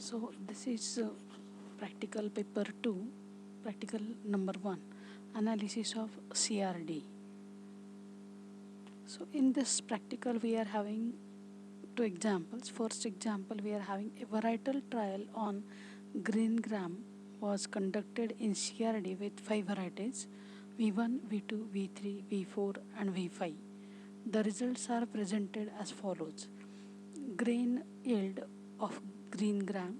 So this is practical paper 2, practical number 1, analysis of CRD. So in this practical we are having two examples. First example, we are having a varietal trial on green gram was conducted in CRD with 5 varieties V1, V2, V3, V4 and V5. The results are presented as follows. Grain yield of green gram,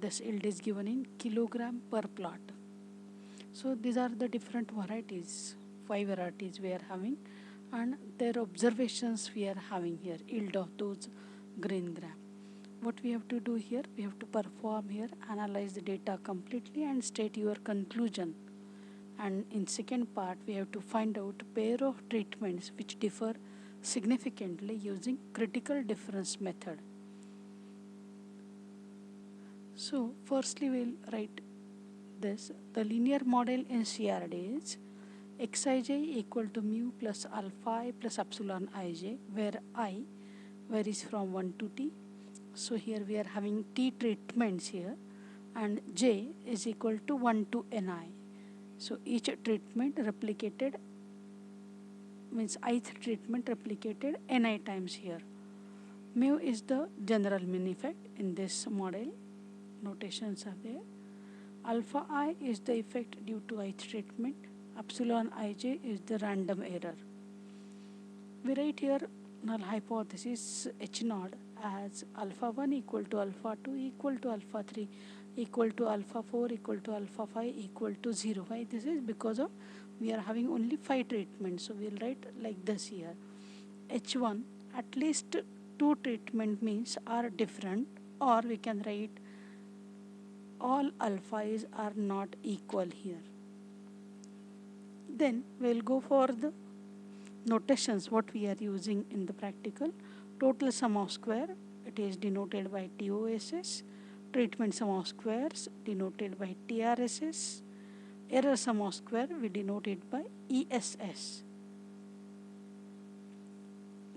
this yield is given in kilogram per plot. So these are the different varieties, 5 varieties we are having, and their observations we are having here, yield of those green gram. What we have to do here, we have to perform here, analyze the data completely and state your conclusion. And in second part, we have to find out pair of treatments which differ significantly using critical difference method. So firstly we'll write this. The linear model in CRD is xij equal to mu plus alpha I plus epsilon ij, where I varies from 1 to t. So here we are having t treatments here, and j is equal to 1 to ni. So each treatment replicated means ith treatment replicated ni times here. Mu is the general mean effect in this model. Notations are there. Alpha I is the effect due to ith treatment. Epsilon ij is the random error. We write here null hypothesis H naught as alpha 1 equal to alpha 2 equal to alpha 3 equal to alpha 4 equal to alpha 5 equal to 0. Why this is? Because of we are having only 5 treatments. So we'll write like this here. H1 at least 2 treatment means are different, or we can write all alphas are not equal here. Then we'll go for the notations what we are using in the practical. Total sum of square, it is denoted by TOSS. Treatment sum of squares denoted by TRSS. Error sum of square we denote it by ESS.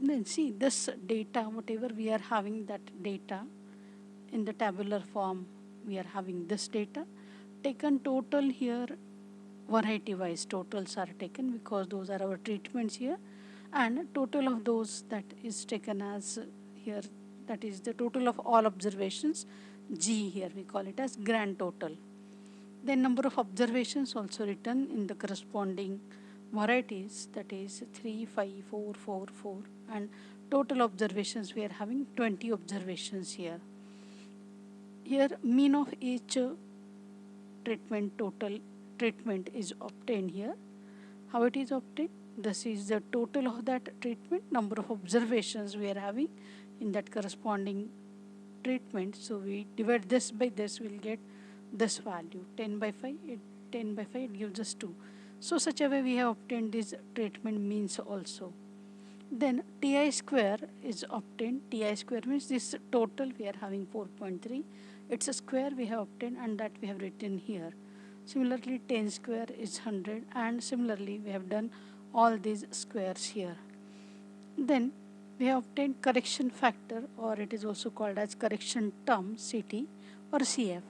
Then see this data, whatever we are having that data in the tabular form, we are having this data taken total here, variety wise totals are taken because those are our treatments here, and total of those that is taken as here, that is the total of all observations, G here we call it as grand total. Then number of observations also written in the corresponding varieties, that is 3, 5, 4, 4, 4, and total observations we are having 20 observations here. Here mean of each treatment, total treatment is obtained here. How it is obtained? This is the total of that treatment, number of observations we are having in that corresponding treatment. So we divide this by this, we will get this value 10 by 5, 10 by 5 it gives us 2. So such a way we have obtained this treatment means also. Then Ti square is obtained. Ti square means this total we are having 4.3. It's a square we have obtained, and that we have written here. Similarly 10 square is 100, and similarly we have done all these squares here. Then we have obtained correction factor, or it is also called as correction term, CT or CF.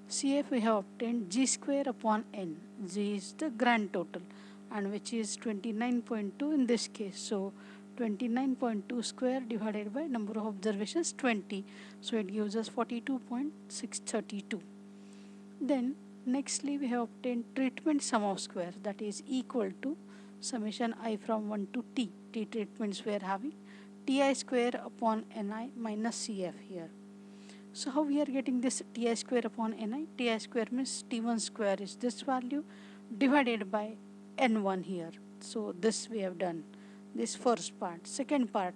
CF we have obtained G square upon N. G is the grand total, and which is 29.2 in this case. So 29.2 square divided by number of observations 20. So it gives us 42.632. Then nextly we have obtained treatment sum of square, that is equal to summation I from 1 to T. T treatments we are having Ti square upon Ni minus CF here. So how we are getting this Ti square upon Ni? Ti square means T1 square is this value divided by N1 here. So this we have done, this first part. Second part,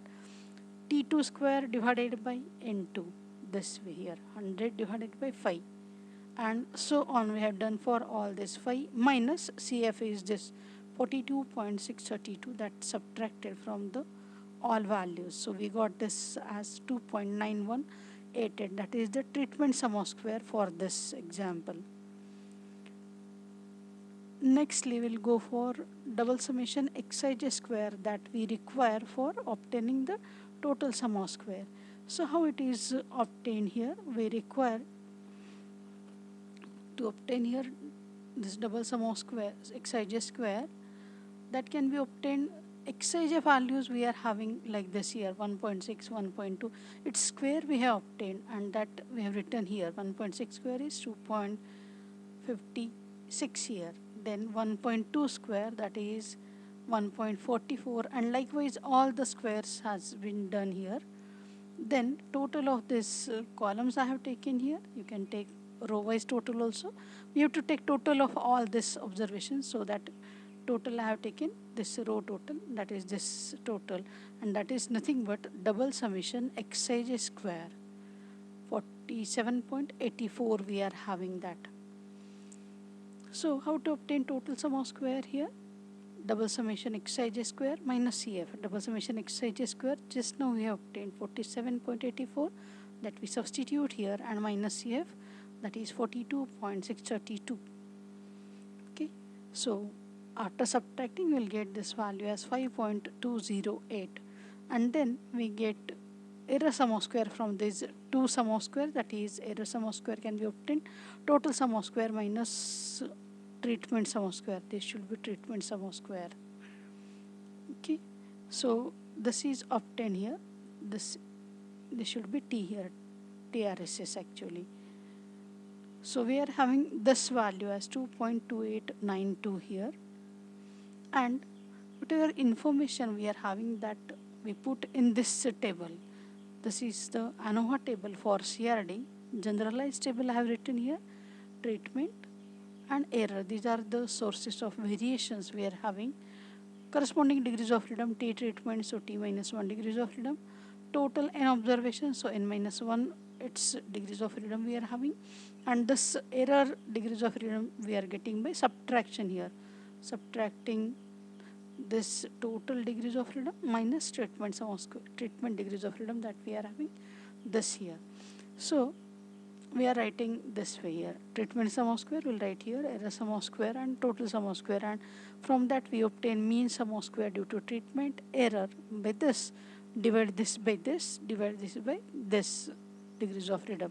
T2 square divided by N2, this way here, 100 divided by 5. And so on we have done for all this 5 minus CF is this 42.632, that subtracted from the all values. So we got this as 2.9188, that is the treatment sum of square for this example. Nextly we will go for double summation Xij square that we require for obtaining the total sum of square. So how it is obtained here? We require to obtain here this double sum of squares xij square, that can be obtained. Xij values we are having like this here 1.6, 1.2, its square we have obtained, and that we have written here 1.6 square is 2.56 here, then 1.2 square, that is 1.44, and likewise all the squares has been done here. Then total of this columns I have taken here, you can take row wise total also. We have to take total of all this observations, so that total I have taken this row total, that is this total, and that is nothing but double summation xij square 47.84 we are having that. So how to obtain total sum of square here? Double summation xij square minus cf. Double summation xij square, just now we have obtained 47.84, that we substitute here, and minus cf, that is 42.632. Okay, so after subtracting we will get this value as 5.208, and then we get error sum of square from these two sum of square, that is error sum of square can be obtained total sum of square minus treatment sum of square. This should be treatment sum of square. Okay, so this is obtained here, this should be t here, TRSS actually. So we are having this value as 2.2892 here, and whatever information we are having, that we put in this table. This is the ANOVA table for CRD. Generalized table I have written here, treatment and error. These are the sources of variations we are having. Corresponding degrees of freedom, T treatment, so T minus 1 degrees of freedom. Total n observations, so n minus 1 its degrees of freedom we are having. And this error degrees of freedom we are getting by subtraction here. Subtracting this total degrees of freedom minus treatment degrees of freedom that we are having this here. So we are writing this way here, treatment sum of square we'll write here, error sum of square and total sum of square, and from that we obtain mean sum of square due to treatment, error by this, divide this by this, divide this by this degrees of freedom.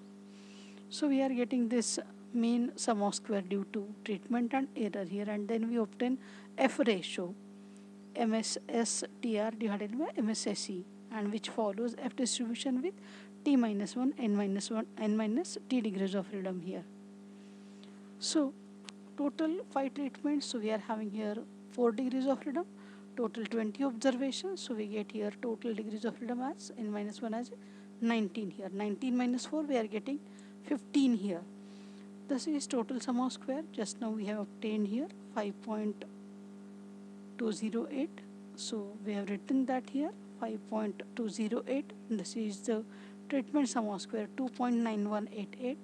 So we are getting this mean sum of square due to treatment and error here, and then we obtain F ratio MSSTR divided by MSSE, and which follows F distribution with T minus 1, N minus 1, N minus T degrees of freedom here. So total 5 treatments, so we are having here 4 degrees of freedom, total 20 observations, so we get here total degrees of freedom as N minus 1 as 19 here, 19 minus 4 we are getting 15 here. This is total sum of square, just now we have obtained here 5.208, so we have written that here 5.208. This is the treatment sum of square 2.9188,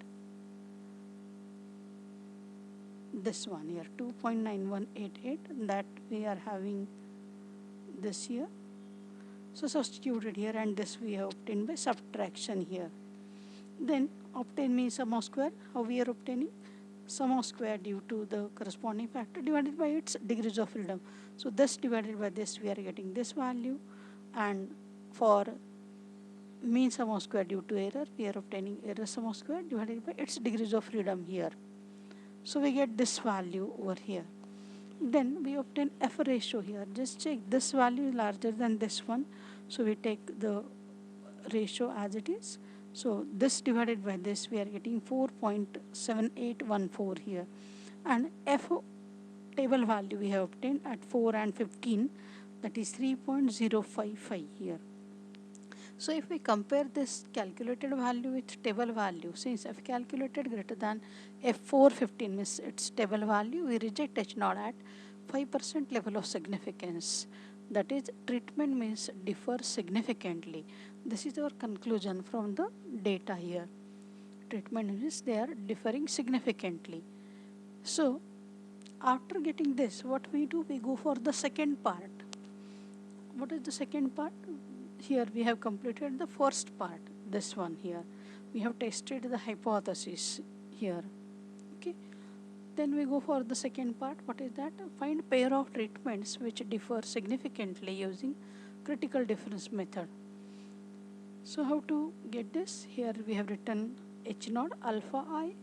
this one here 2.9188, that we are having this here, so substituted here, and this we have obtained by subtraction here. Then obtain mean sum of square, how we are obtaining sum of square due to the corresponding factor divided by its degrees of freedom. So this divided by this we are getting this value, and for mean sum of square due to error we are obtaining error sum of square divided by its degrees of freedom here. So we get this value over here. Then we obtain F ratio here, just check this value is larger than this one, so we take the ratio as it is. So this divided by this we are getting 4.7814 here, and F table value we have obtained at 4 and 15, that is 3.055 here. So if we compare this calculated value with table value, since F calculated greater than F415 means its table value, we reject H0 at 5% level of significance. That is, treatment means differ significantly. This is our conclusion from the data here. Treatment means they are differing significantly. So after getting this, what we do, we go for the second part. What is the second part? Here we have completed the first part, this one here. We have tested the hypothesis here. Okay. Then we go for the second part. What is that? Find pair of treatments which differ significantly using critical difference method. So how to get this? Here we have written h naught alpha I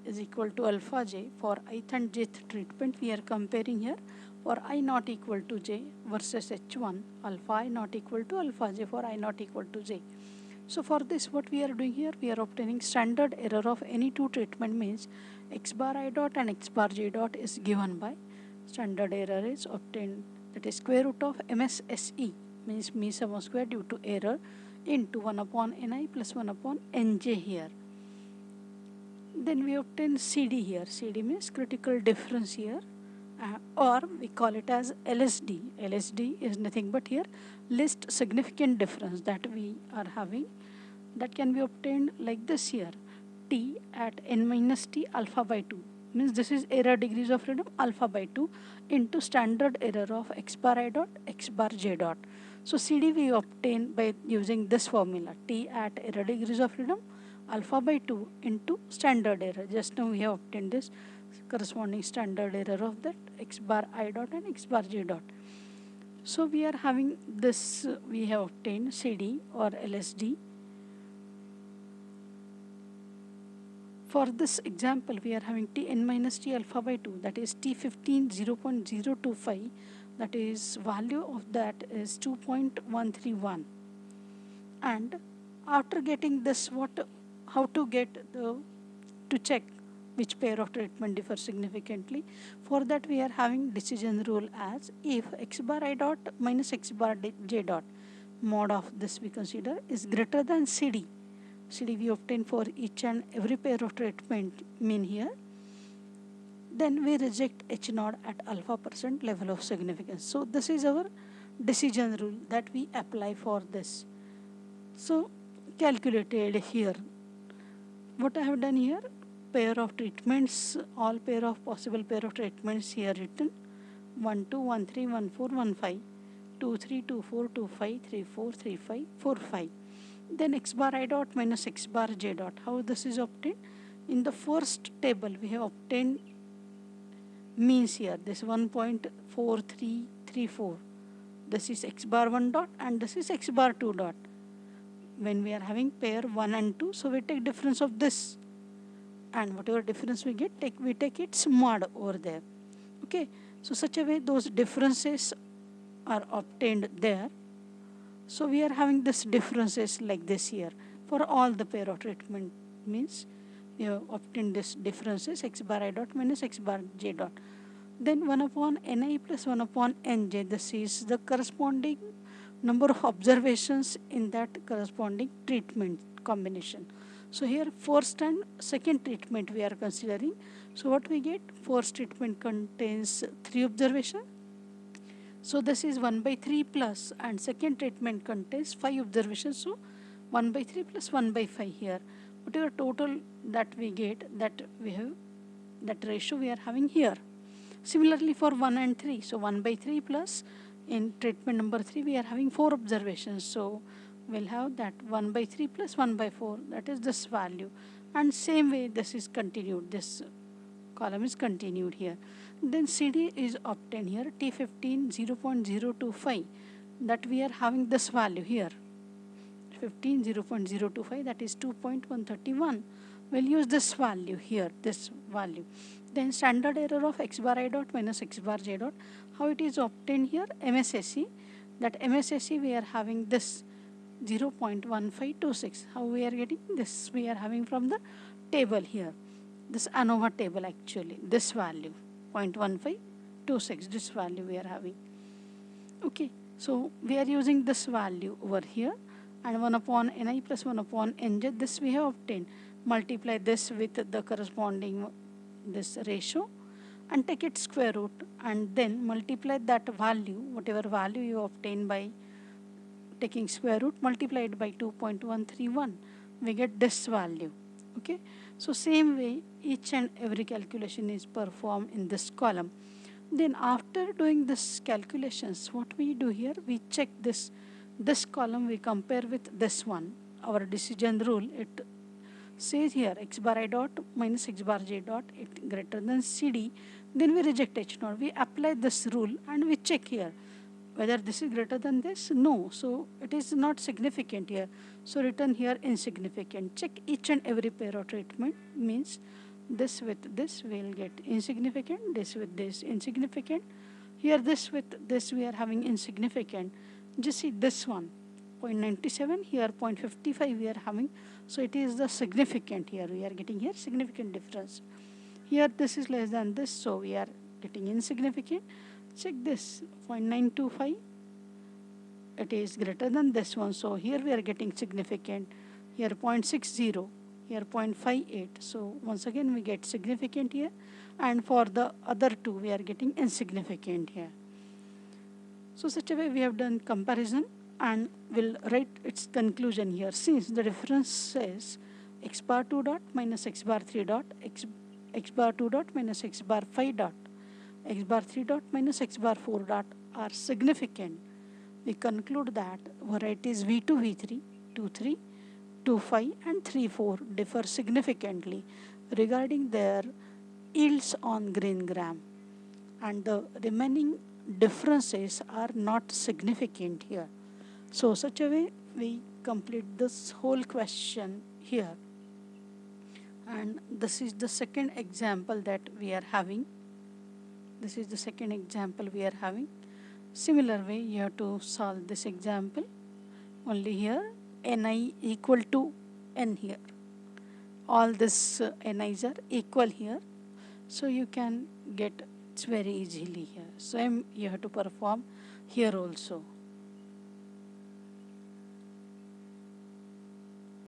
is equal to alpha j. For ith and jth treatment we are comparing here. For I not equal to j versus h1, alpha I not equal to alpha j for I not equal to j. So for this what we are doing here, we are obtaining standard error of any two treatment, means x bar I dot and x bar j dot is given by standard error is obtained, that is square root of MSSE, means mean sum of square due to error, into 1 upon Ni plus 1 upon Nj here. Then we obtain CD here. CD means critical difference here, or we call it as LSD. LSD is nothing but here least significant difference that we are having, that can be obtained like this here. T at n minus t alpha by 2, means this is error degrees of freedom alpha by 2 into standard error of x bar I dot x bar j dot. So CD we obtain by using this formula, T at error degrees of freedom alpha by 2 into standard error. Just now we have obtained this corresponding standard error of that x bar I dot and x bar j dot. So we are having this, we have obtained CD or LSD. For this example we are having t n minus t alpha by 2, that is t15 0.025, that is value of that is 2.131. And after getting this, how to get the, to check which pair of treatment differ significantly? For that we are having decision rule as, if x bar I dot minus x bar j dot, mod of this we consider, is greater than CD. CD we obtain for each and every pair of treatment mean here. Then we reject H naught at alpha percent level of significance. So this is our decision rule that we apply for this. So calculated here. What I have done here, pair of treatments, all pair of possible pair of treatments here written, 1 2 1 3 1 4 1 5, 2 3 2 4 2 5 3 4 3 5 4 5. Then x bar I dot minus x bar j dot. How this is obtained? In the first table we have obtained means here, this 1.4334. This is x bar 1 dot and this is x bar 2 dot. When we are having pair 1 and 2, so we take difference of this, and whatever difference we get, we take its mod over there. Okay, so such a way those differences are obtained there. So we are having this differences like this here for all the pair of treatment, means we have obtained this differences x bar I dot minus x bar j dot. Then 1 upon Ni plus 1 upon Nj, this is the corresponding number of observations in that corresponding treatment combination. So here first and second treatment we are considering. So what we get, first treatment contains 3 observations. So this is 1 by 3 plus, and second treatment contains 5 observations. So 1 by 3 plus 1 by 5 here. Whatever total that we get, that we have, that ratio we are having here. Similarly for 1 and 3, so 1 by 3 plus, in treatment number 3 we are having 4 observations. So we'll have that 1 by 3 plus 1 by 4, that is this value. And same way this is continued, this column is continued here. Then CD is obtained here, T15 0.025, that we are having this value here, 15 0.025, that is 2.131. We'll use this value here, this value. Then standard error of x bar I dot minus x bar j dot. How it is obtained here? MSSE. That MSSE we are having this 0.1526. How we are getting this? We are having from the table here, this ANOVA table actually, this value 0.1526, this value we are having. Okay, so we are using this value over here, and 1 upon Ni plus 1 upon Nj, this we have obtained. Multiply this with the corresponding this ratio and take its square root, and then multiply that value, whatever value you obtain by taking square root, multiplied by 2.131, we get this value. Okay, so same way each and every calculation is performed in this column. Then after doing this calculations, what we do here, we check this column, we compare with this one. Our decision rule, it says here x bar I dot minus x bar j dot, it greater than CD. Then we reject H naught. We apply this rule and we check here whether this is greater than this? No. So it is not significant here. So written here insignificant. Check each and every pair of treatment, means this with this will get insignificant, this with this insignificant. Here this with this we are having insignificant. Just see this one 0.97, here 0.55 we are having. So it is the significant here. We are getting here significant difference. Here this is less than this, so we are getting insignificant. Check this 0.925, it is greater than this one, so here we are getting significant. Here 0.60, here 0.58, so once again we get significant here, and for the other two we are getting insignificant here. So such a way we have done comparison, and will write its conclusion here. Since the difference says x bar 2 dot minus x bar 3 dot, x bar 2 dot minus x bar 5 dot, x bar 3 dot minus x bar 4 dot are significant, we conclude that varieties V2, V3, 2,3, 2,5 and 3,4 differ significantly regarding their yields on grain gram, and the remaining differences are not significant here. So such a way we complete this whole question here, and this is the second example that we are having. This is the second example we are having. Similar way you have to solve this example, only here ni equal to n here. All this ni's are equal here, so you can get it's very easily here. Same you have to perform here also.